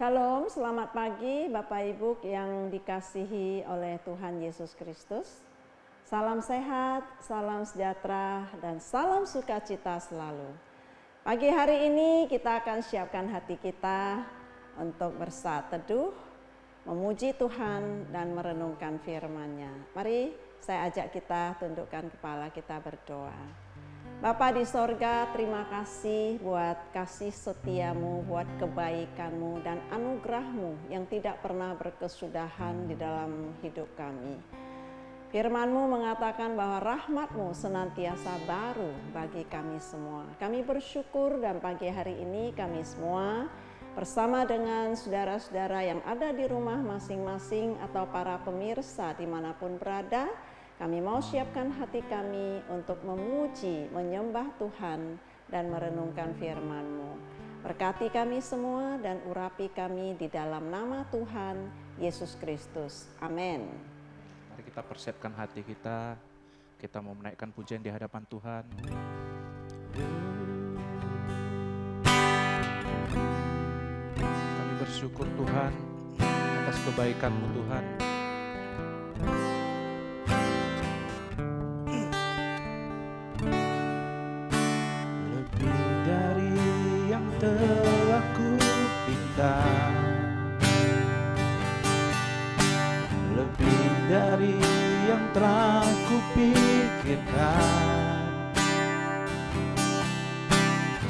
Shalom, selamat pagi Bapak Ibu yang dikasihi oleh Tuhan Yesus Kristus. Salam sehat, salam sejahtera, dan salam sukacita selalu. Pagi hari ini kita akan siapkan hati kita untuk bersaat teduh, memuji Tuhan dan merenungkan firman-Nya. Mari saya ajak kita tundukkan kepala, kita berdoa. Bapa di sorga, terima kasih buat kasih setiamu, buat kebaikanmu dan anugerahmu yang tidak pernah berkesudahan di dalam hidup kami. Firman-Mu mengatakan bahwa rahmat-Mu senantiasa baru bagi kami semua. Kami bersyukur dan pagi hari ini kami semua bersama dengan saudara-saudara yang ada di rumah masing-masing atau para pemirsa dimanapun berada, kami mau siapkan hati kami untuk memuji, menyembah Tuhan dan merenungkan firman-Mu. Berkati kami semua dan urapi kami di dalam nama Tuhan Yesus Kristus. Amin. Mari kita persiapkan hati kita mau menaikkan pujian di hadapan Tuhan. Kami bersyukur Tuhan atas kebaikan-Mu Tuhan. Telah ku pinta, lebih dari yang telah ku pikirkan,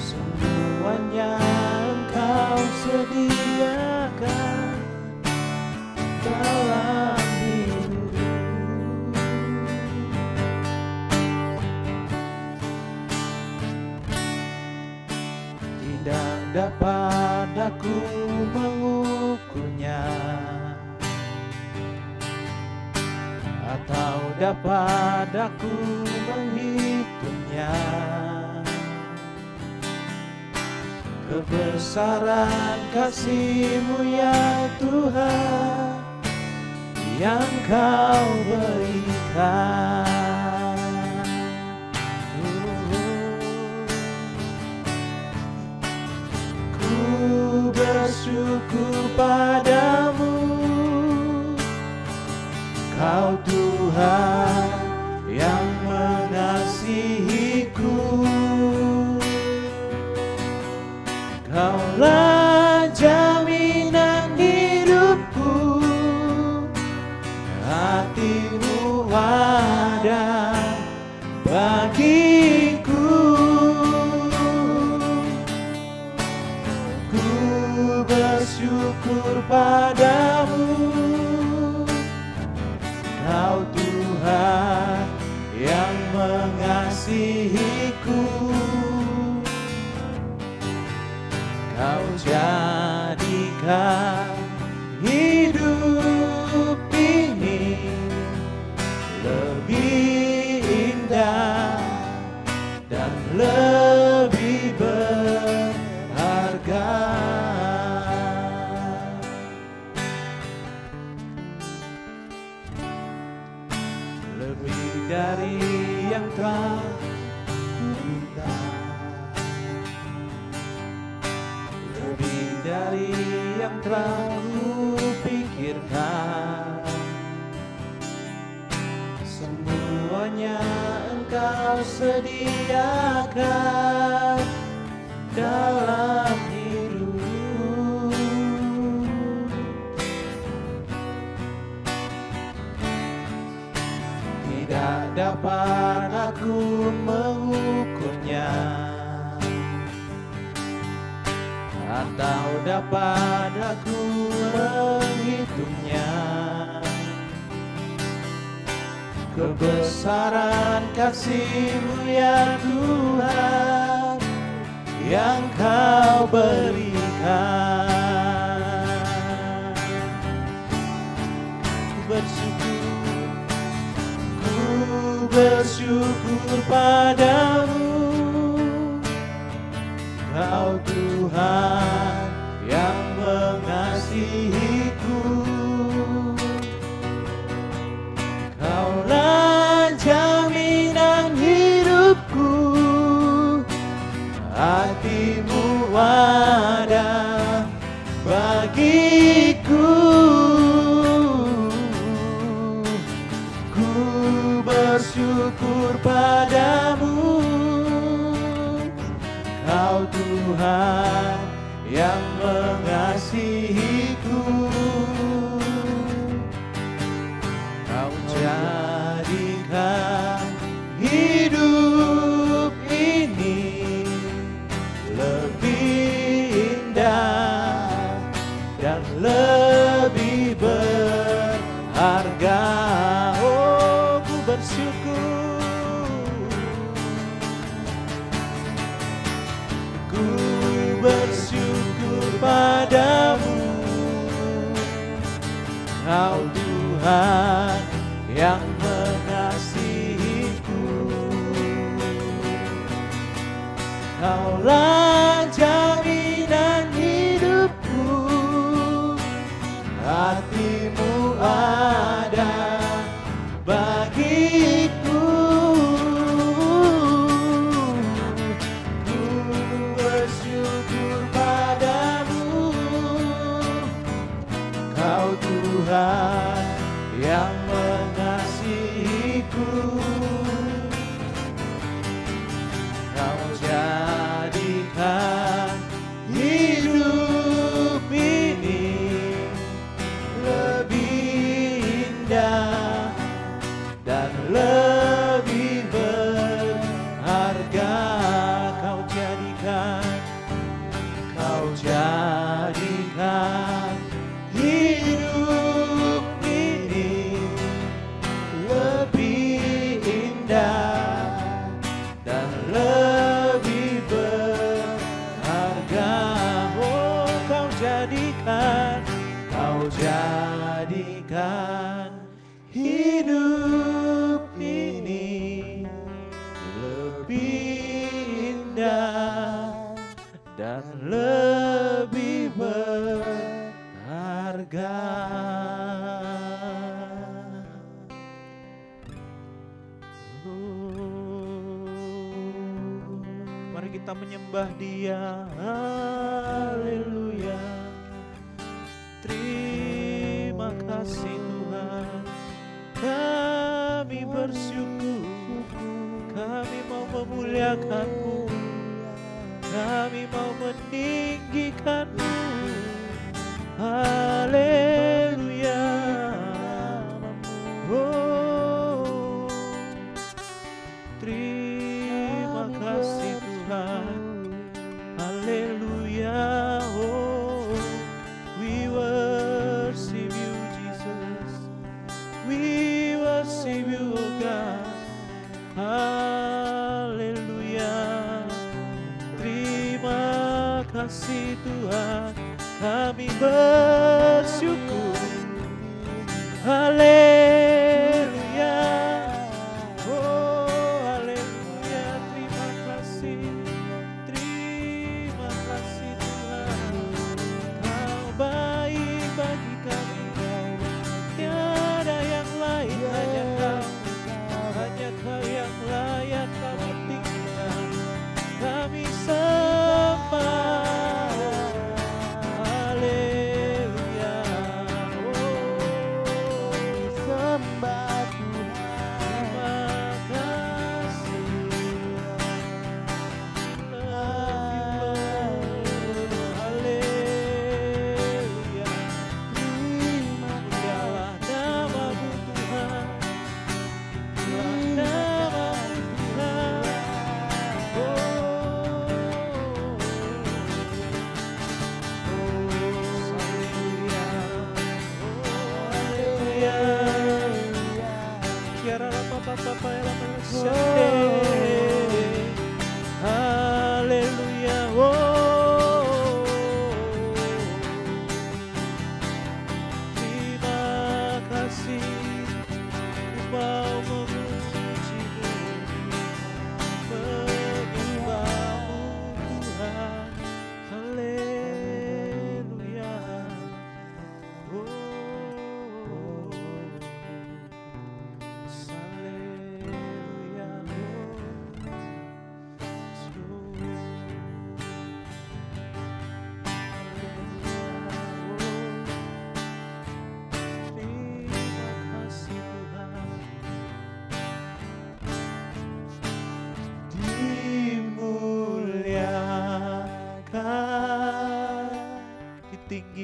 semuanya Engkau sediakan dalam hidupku. Tidak dapat aku mengukurnya atau dapat aku menghitungnya. Kebesaran kasih-Mu ya Tuhan yang Kau berikan. Bersyukur padamu, Kau Tuhan yang mengasihiku. Kaulah jaminan hidupku, hati-Mu ada bagiku. Bersyukur padamu, Kau Tuhan yang mengasihiku. Kau jadikan hidup ini lebih indah dan lebih berharga. Dari yang telah ku minta, lebih dari yang telah ku pikirkan, semuanya Engkau sediakan dalam hidupku. Tidak dapat aku mengukurnya atau dapat aku menghitungnya. Kebesaran kasih-Mu ya Tuhan yang Kau berikan. Bersyukur padamu, Kau Tuhan yang mengasihiku. Kaulah jaminan hidupku, Tuhan yang mengasihiku. Kau jadikan hidup ini lebih indah dan lebih berharga. Oh, ku bersyukur, ku bersyukur padamu, Kau Tuhan yang mengasihiku. Kaulah jaminan hidupku, hatimu ada bagiku. Ku bersyukur padamu, Kau Tuhan yang mengasihiku. Kau jadikan hidup ini lebih indah dan lebih berharga. Kau jadikan hidup ini lebih indah dan lebih berharga. Oh, Kau jadikan hidup ini lebih indah dan lebih berharga. Mari kita menyembah Dia. Haleluya. Terima kasih Tuhan. Kami bersyukur, kami mau memuliakan-Mu, kami mau meninggikan-Mu. Haleluya. Oh, terima kasih Tuhan. Haleluya. Oh, we worship You Jesus, we worship You, oh God. Haleluya. Terima kasih Tuhan, kami bersyukur. Haleluya. Oh, haleluya. Terima kasih Tuhan. Kau baik bagi kami, tiada yang lain, hanya Kau yang layak kami tinggikan, kami sembah. Haleluya. Oh,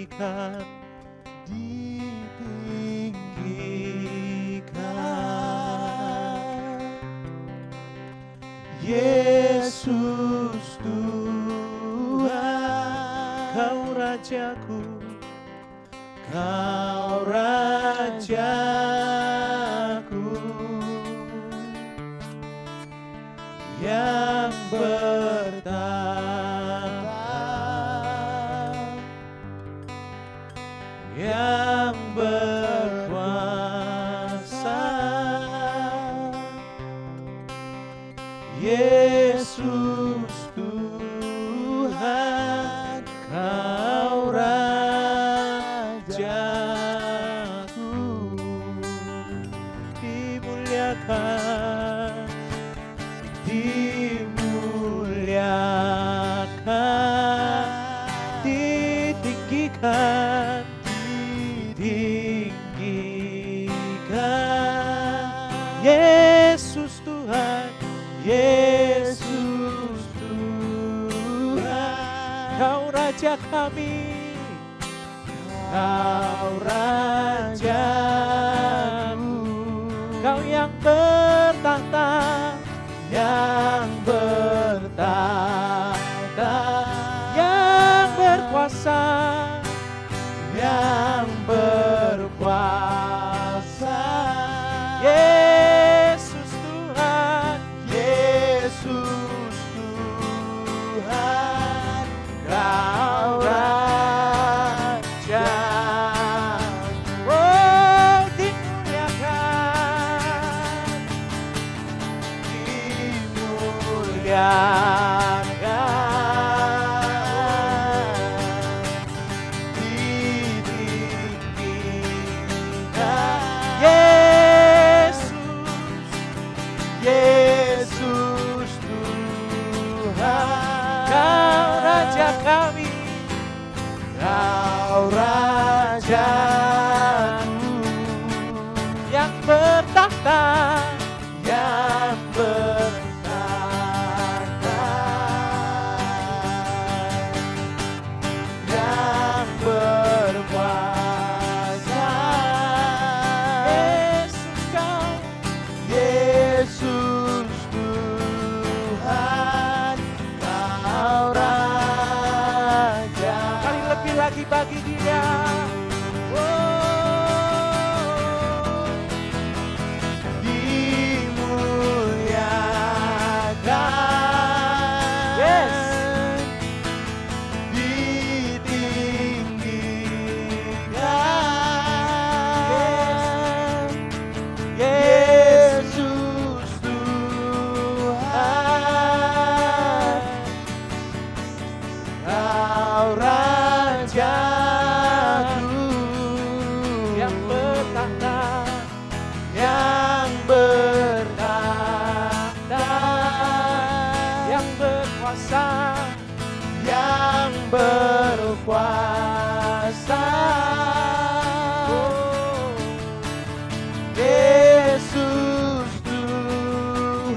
ditinggikan, Yesus Tuhan, Kau Rajaku, Kau Rajaku yang bertahta, yang berkuasa, Yesus Tuhan, Kau Rajaku, dimuliakan, dimuliakan, ditinggikan, ditinggikan, Yesus Tuhan, Yesus Tuhan, Kau Raja kami, Kau Rajaku, Kau yang bertahta, yang bertahta, yang berkuasa, yang berkuasa, Yesus Tuhan, Yesus Tuhan, Kau Raja, oh dimuliakan, ditinggikan, Yesus Tuhan, Kau Raja kami, Kau Rajaku yang bertahta, yang bertahta, yang berkuasa, Yesus Kau, Yesus Tuhan, Kau Raja. Kali lebih lagi bagi Dia. Dimuliakan, yes, ditinggikan, Yesus Tuhan, Kau Rajaku yang bertahta, yang bertahta, yang berkuasa, yang berkuasa, oh, Yesus Tuhan,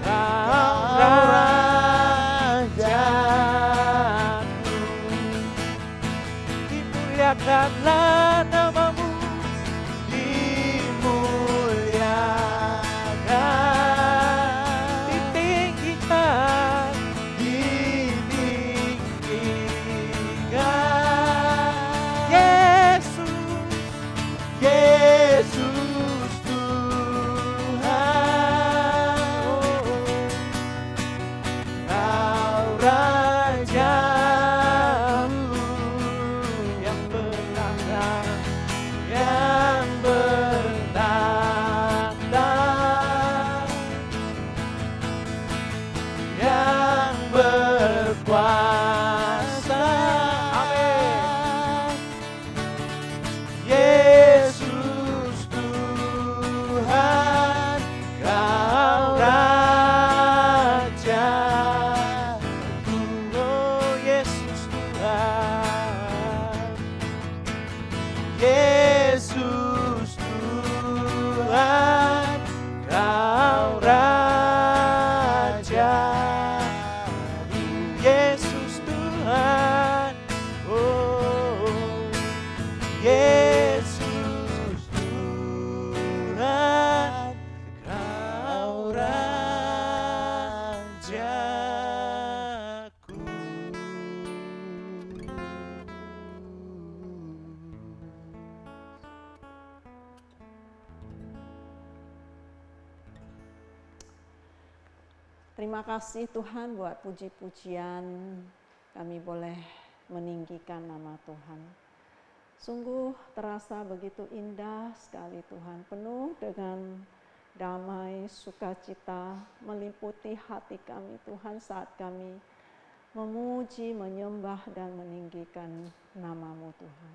Kau Rajaku, dimuliakanlah nama-Mu, dimuliakan, ditinggikan, ditinggikan, rajaku. Terima kasih Tuhan buat puji-pujian kami boleh meninggikan nama Tuhan. Sungguh terasa begitu indah sekali Tuhan, penuh dengan damai, sukacita meliputi hati kami Tuhan saat kami memuji, menyembah dan meninggikan nama-Mu Tuhan.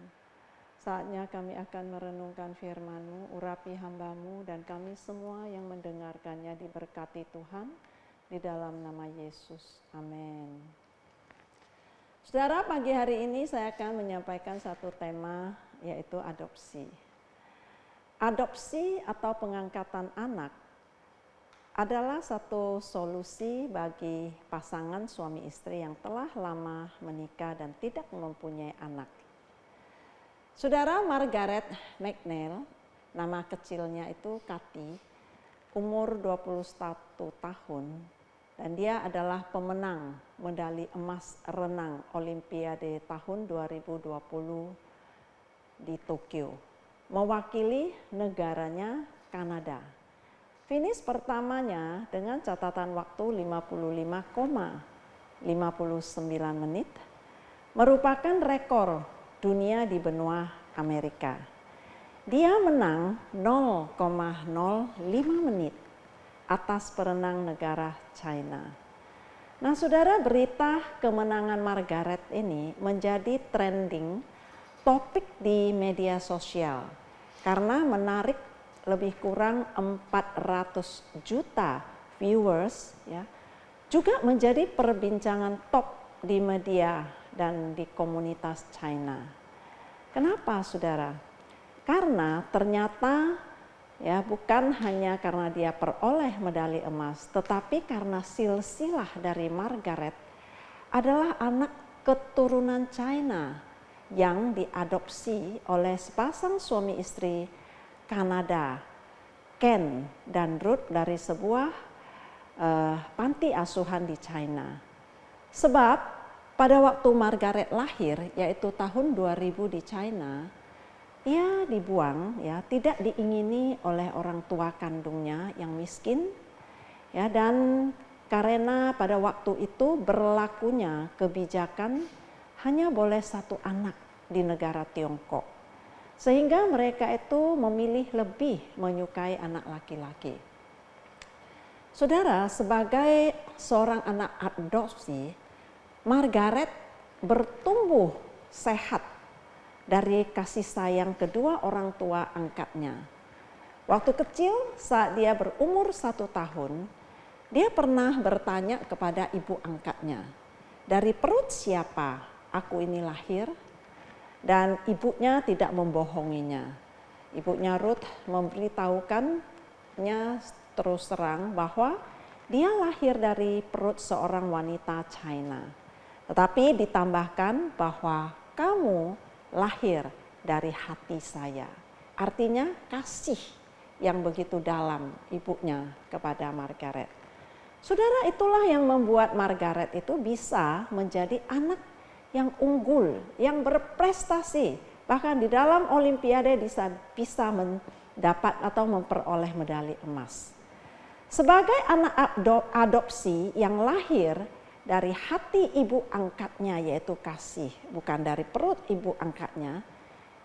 Saatnya kami akan merenungkan firman-Mu, urapi hamba-Mu dan kami semua yang mendengarkannya diberkati Tuhan. Di dalam nama Yesus, amin. Saudara, pagi hari ini saya akan menyampaikan satu tema, yaitu adopsi. Adopsi atau pengangkatan anak adalah satu solusi bagi pasangan suami istri yang telah lama menikah dan tidak mempunyai anak. Saudara, Margaret McNeil, nama kecilnya itu Kathy, umur 21 tahun. Dan dia adalah pemenang medali emas renang Olimpiade tahun 2020 di Tokyo. Mewakili negaranya Kanada. Finish pertamanya dengan catatan waktu 55,59 menit. Merupakan rekor dunia di benua Amerika. Dia menang 0,05 menit atas perenang negara China. Nah saudara, berita kemenangan Margaret ini menjadi trending topik di media sosial karena menarik lebih kurang 400 juta viewers, ya, juga menjadi perbincangan top di media dan di komunitas China. Kenapa saudara? Karena ternyata ya, bukan hanya karena dia peroleh medali emas, tetapi karena silsilah dari Margaret adalah anak keturunan China yang diadopsi oleh sepasang suami istri Kanada, Ken dan Ruth dari sebuah panti asuhan di China. Sebab pada waktu Margaret lahir, yaitu tahun 2000 di China, ia dibuang, ya, tidak diingini oleh orang tua kandungnya yang miskin, ya, dan karena pada waktu itu berlakunya kebijakan hanya boleh satu anak di negara Tiongkok, sehingga mereka itu memilih lebih menyukai anak laki-laki. Saudara, sebagai seorang anak adopsi, Margaret bertumbuh sehat dari kasih sayang kedua orang tua angkatnya. Waktu kecil saat dia berumur 1 tahun, dia pernah bertanya kepada ibu angkatnya, "Dari perut siapa aku ini lahir?" Dan ibunya tidak membohonginya. Ibunya Ruth memberitahukannya terus terang bahwa dia lahir dari perut seorang wanita China. Tetapi ditambahkan bahwa kamu lahir dari hati saya. Artinya kasih yang begitu dalam ibunya kepada Margaret. Saudara, itulah yang membuat Margaret itu bisa menjadi anak yang unggul, yang berprestasi. Bahkan di dalam Olimpiade bisa mendapat atau memperoleh medali emas. Sebagai anak adopsi yang lahir dari hati ibu angkatnya, yaitu kasih, bukan dari perut ibu angkatnya,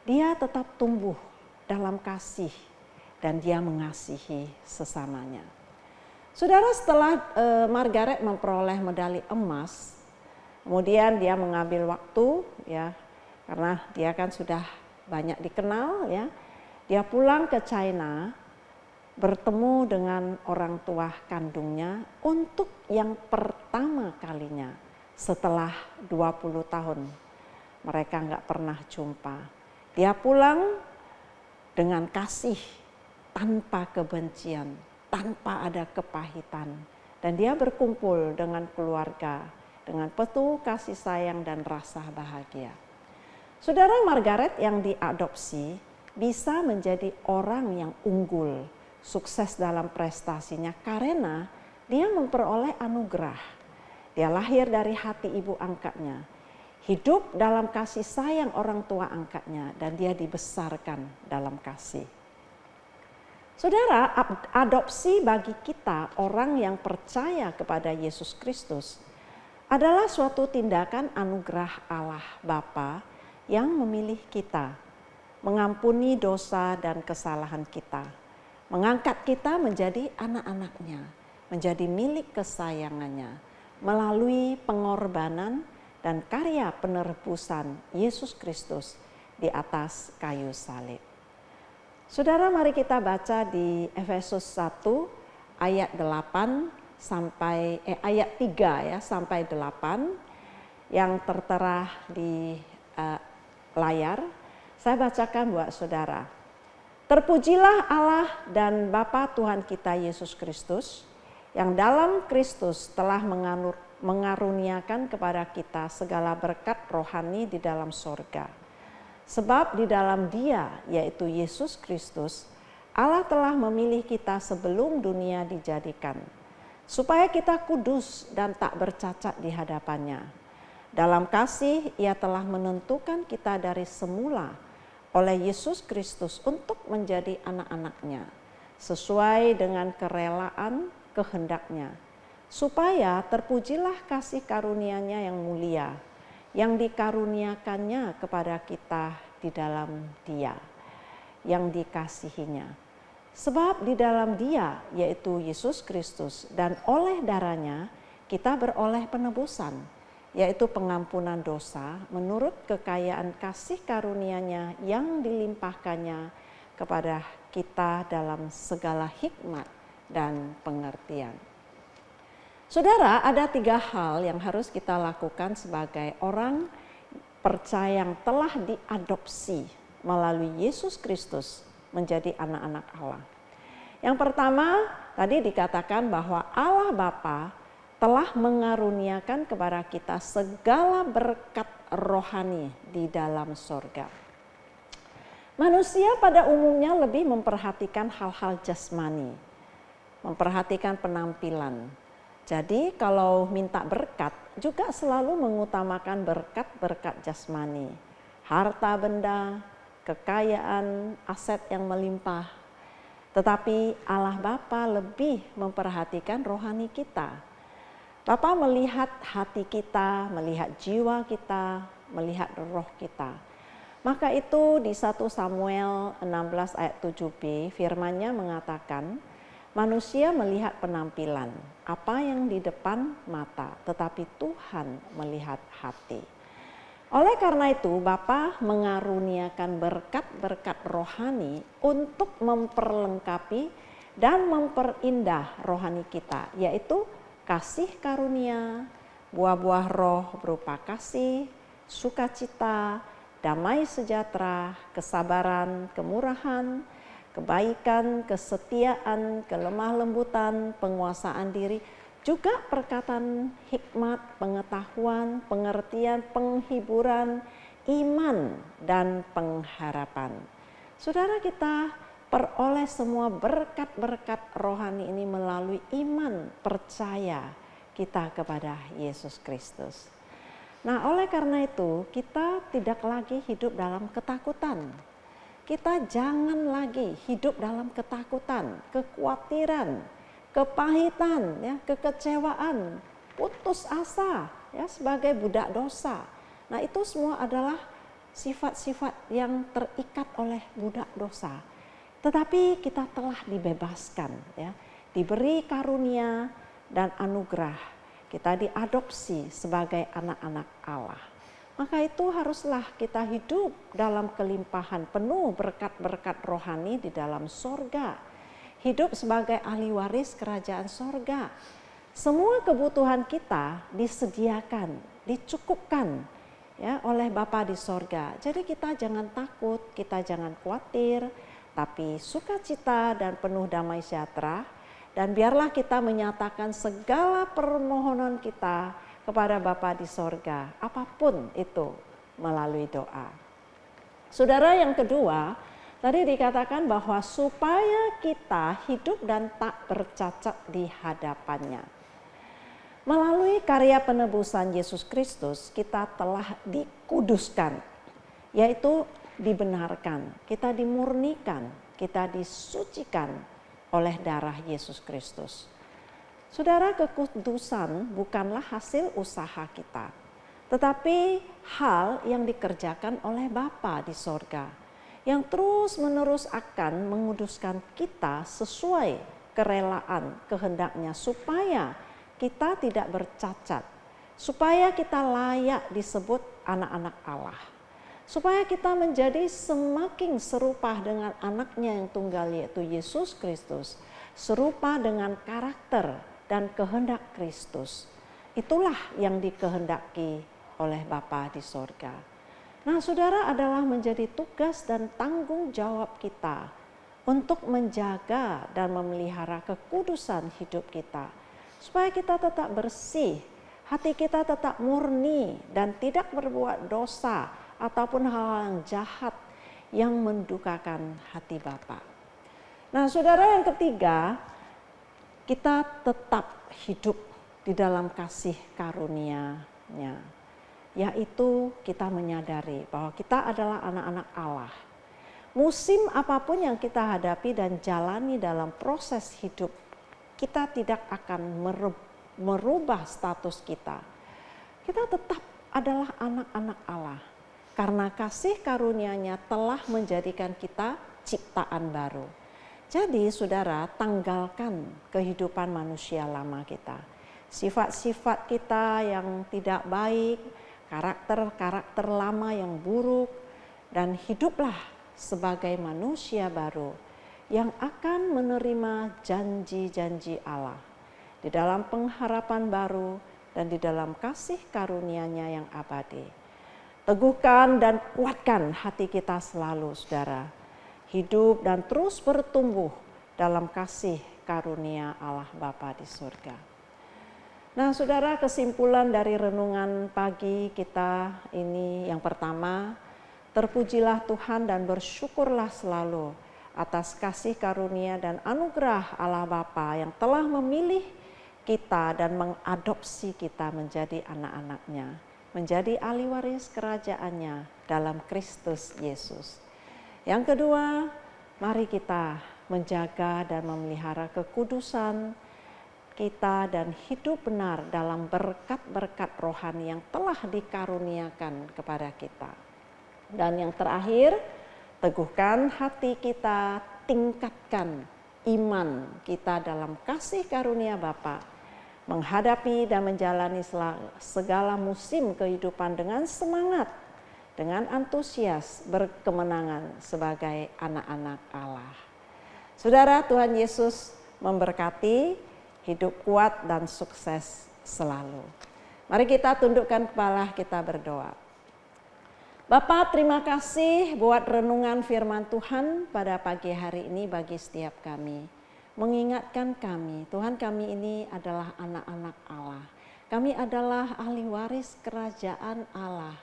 dia tetap tumbuh dalam kasih dan dia mengasihi sesamanya. Saudara, setelah Margaret memperoleh medali emas, kemudian dia mengambil waktu, ya, karena dia kan sudah banyak dikenal, ya. Dia pulang ke China, bertemu dengan orang tua kandungnya untuk yang pertama kalinya setelah 20 tahun. Mereka nggak pernah jumpa. Dia pulang dengan kasih tanpa kebencian, tanpa ada kepahitan. Dan dia berkumpul dengan keluarga dengan penuh kasih sayang dan rasa bahagia. Saudara, Margaret yang diadopsi bisa menjadi orang yang unggul, sukses dalam prestasinya karena Dia memperoleh anugerah. Dia lahir dari hati ibu angkatnya. Hidup dalam kasih sayang orang tua angkatnya dan dia dibesarkan dalam kasih. Saudara, adopsi bagi kita orang yang percaya kepada Yesus Kristus adalah suatu tindakan anugerah Allah Bapa yang memilih kita, mengampuni dosa dan kesalahan kita, mengangkat kita menjadi anak-anaknya, menjadi milik kesayangannya, melalui pengorbanan dan karya penebusan Yesus Kristus di atas kayu salib. Saudara, mari kita baca di Efesus 1 ayat 8 sampai ayat 3 ya sampai 8 yang tertera di layar. Saya bacakan buat saudara. Terpujilah Allah dan Bapa Tuhan kita Yesus Kristus yang dalam Kristus telah mengaruniakan kepada kita segala berkat rohani di dalam sorga. Sebab di dalam Dia, yaitu Yesus Kristus, Allah telah memilih kita sebelum dunia dijadikan, supaya kita kudus dan tak bercacat di hadapannya. Dalam kasih Ia telah menentukan kita dari semula oleh Yesus Kristus untuk menjadi anak-anaknya, sesuai dengan kerelaan kehendaknya, supaya terpujilah kasih karunia-Nya yang mulia, yang dikaruniakannya kepada kita di dalam Dia, yang dikasihinya. Sebab di dalam Dia, yaitu Yesus Kristus, dan oleh darahnya kita beroleh penebusan, yaitu pengampunan dosa menurut kekayaan kasih karunia-Nya yang dilimpahkannya kepada kita dalam segala hikmat dan pengertian. Saudara, ada 3 hal yang harus kita lakukan sebagai orang percaya yang telah diadopsi melalui Yesus Kristus menjadi anak-anak Allah. Yang pertama, tadi dikatakan bahwa Allah Bapa telah mengaruniakan kepada kita segala berkat rohani di dalam sorga. Manusia pada umumnya lebih memperhatikan hal-hal jasmani, memperhatikan penampilan. Jadi kalau minta berkat juga selalu mengutamakan berkat-berkat jasmani, harta benda, kekayaan, aset yang melimpah. Tetapi Allah Bapa lebih memperhatikan rohani kita. Bapa melihat hati kita, melihat jiwa kita, melihat roh kita. Maka itu di 1 Samuel 16 ayat 7b firman-Nya mengatakan, manusia melihat penampilan, apa yang di depan mata, tetapi Tuhan melihat hati. Oleh karena itu, Bapa mengaruniakan berkat-berkat rohani untuk memperlengkapi dan memperindah rohani kita, yaitu kasih karunia, buah-buah roh berupa kasih, sukacita, damai sejahtera, kesabaran, kemurahan, kebaikan, kesetiaan, kelemah lembutan, penguasaan diri, juga perkataan hikmat, pengetahuan, pengertian, penghiburan, iman, dan pengharapan. Saudara, kita peroleh semua berkat-berkat rohani ini melalui iman percaya kita kepada Yesus Kristus. Nah, oleh karena itu kita tidak lagi hidup dalam ketakutan. Kita jangan lagi hidup dalam ketakutan, kekhawatiran, kepahitan, ya, kekecewaan, putus asa, ya, sebagai budak dosa. Nah, itu semua adalah sifat-sifat yang terikat oleh budak dosa. Tetapi kita telah dibebaskan, ya, diberi karunia dan anugerah. Kita diadopsi sebagai anak-anak Allah. Maka itu haruslah kita hidup dalam kelimpahan penuh berkat-berkat rohani di dalam sorga. Hidup sebagai ahli waris kerajaan sorga. Semua kebutuhan kita disediakan, dicukupkan, ya, oleh Bapa di sorga. Jadi kita jangan takut, kita jangan khawatir, tapi sukacita dan penuh damai sejahtera. Dan biarlah kita menyatakan segala permohonan kita kepada Bapa di sorga, apapun itu melalui doa. Saudara, yang kedua, Tadi dikatakan bahwa supaya kita hidup dan tak bercacat di hadapannya. Melalui karya penebusan Yesus Kristus, kita telah dikuduskan, yaitu dibenarkan, kita dimurnikan, kita disucikan oleh darah Yesus Kristus. Saudara, kekudusan bukanlah hasil usaha kita, tetapi hal yang dikerjakan oleh Bapa di sorga, yang terus-menerus akan menguduskan kita sesuai kerelaan kehendaknya, supaya kita tidak bercacat, supaya kita layak disebut anak-anak Allah, supaya kita menjadi semakin serupa dengan anaknya yang tunggal, yaitu Yesus Kristus, serupa dengan karakter dan kehendak Kristus. Itulah yang dikehendaki oleh Bapa di sorga. Nah, saudara, adalah menjadi tugas dan tanggung jawab kita untuk menjaga dan memelihara kekudusan hidup kita, supaya kita tetap bersih, hati kita tetap murni dan tidak berbuat dosa ataupun hal-hal yang jahat yang mendukakan hati Bapa. Nah, saudara, yang ketiga, kita tetap hidup di dalam kasih karunia-Nya, yaitu kita menyadari bahwa kita adalah anak-anak Allah. Musim apapun yang kita hadapi dan jalani dalam proses hidup, kita tidak akan merubah status kita. Kita tetap adalah anak-anak Allah, karena kasih karunia-Nya telah menjadikan kita ciptaan baru. Jadi saudara, tanggalkan kehidupan manusia lama kita. Sifat-sifat kita yang tidak baik, karakter-karakter lama yang buruk, dan hiduplah sebagai manusia baru yang akan menerima janji-janji Allah di dalam pengharapan baru dan di dalam kasih karunia-Nya yang abadi. Teguhkan dan kuatkan hati kita selalu, saudara. Hidup dan terus bertumbuh dalam kasih karunia Allah Bapa di surga. Nah, saudara, kesimpulan dari renungan pagi kita ini yang pertama, terpujilah Tuhan dan bersyukurlah selalu atas kasih karunia dan anugerah Allah Bapa yang telah memilih kita dan mengadopsi kita menjadi anak-anak-Nya, menjadi ahli waris kerajaan-Nya dalam Kristus Yesus. Yang kedua, mari kita menjaga dan memelihara kekudusan kita dan hidup benar dalam berkat-berkat rohani yang telah dikaruniakan kepada kita. Dan yang terakhir, teguhkan hati kita, tingkatkan iman kita dalam kasih karunia Bapa, menghadapi dan menjalani segala musim kehidupan dengan semangat, dengan antusias, berkemenangan sebagai anak-anak Allah. Saudara, Tuhan Yesus memberkati, hidup kuat dan sukses selalu. Mari kita tundukkan kepala, kita berdoa. Bapa, terima kasih buat renungan firman Tuhan pada pagi hari ini bagi setiap kami. Mengingatkan kami, Tuhan, kami ini adalah anak-anak Allah. Kami adalah ahli waris kerajaan Allah.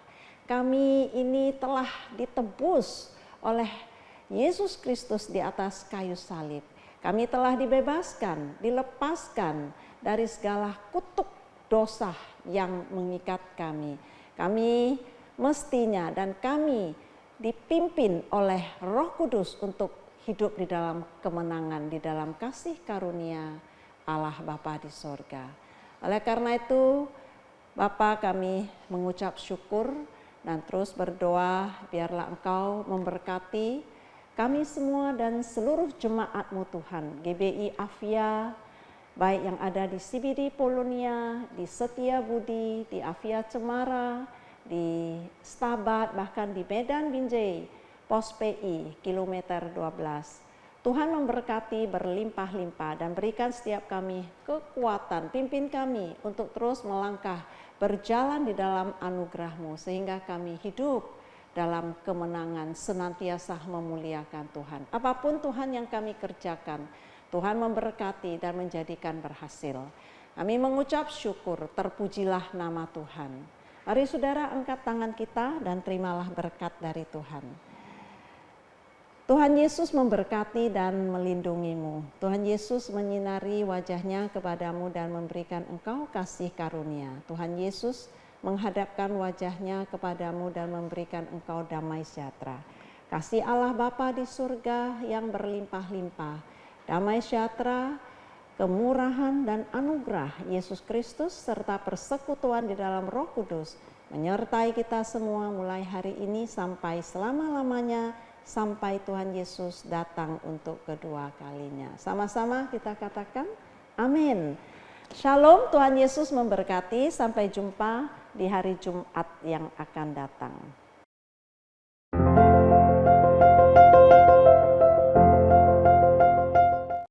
Kami ini telah ditebus oleh Yesus Kristus di atas kayu salib. Kami telah dibebaskan, dilepaskan dari segala kutuk dosa yang mengikat kami. Kami mestinya dan kami dipimpin oleh Roh Kudus untuk hidup di dalam kemenangan, di dalam kasih karunia Allah Bapa di sorga. Oleh karena itu, Bapa, kami mengucap syukur dan terus berdoa biarlah Engkau memberkati kami semua dan seluruh jemaat-Mu Tuhan, GBI Avia, baik yang ada di CBD Polonia, di Setiabudi, di Avia Cemara, di Stabat, bahkan di Medan Binjai, Pos PI, kilometer 12. Tuhan memberkati berlimpah-limpah dan berikan setiap kami kekuatan, pimpin kami untuk terus melangkah, berjalan di dalam anugerah-Mu sehingga kami hidup dalam kemenangan, senantiasa memuliakan Tuhan. Apapun Tuhan yang kami kerjakan, Tuhan memberkati dan menjadikan berhasil. Kami mengucap syukur, terpujilah nama Tuhan. Mari saudara angkat tangan kita dan terimalah berkat dari Tuhan. Tuhan Yesus memberkati dan melindungimu. Tuhan Yesus menyinari wajahnya kepadamu dan memberikan engkau kasih karunia. Tuhan Yesus menghadapkan wajahnya kepadamu dan memberikan engkau damai sejahtera. Kasih Allah Bapa di surga yang berlimpah-limpah, damai sejahtera, kemurahan dan anugerah Yesus Kristus serta persekutuan di dalam Roh Kudus menyertai kita semua mulai hari ini sampai selama-lamanya, sampai Tuhan Yesus datang untuk kedua kalinya. Sama-sama kita katakan amin. Shalom, Tuhan Yesus memberkati. Sampai jumpa di hari Jumat yang akan datang.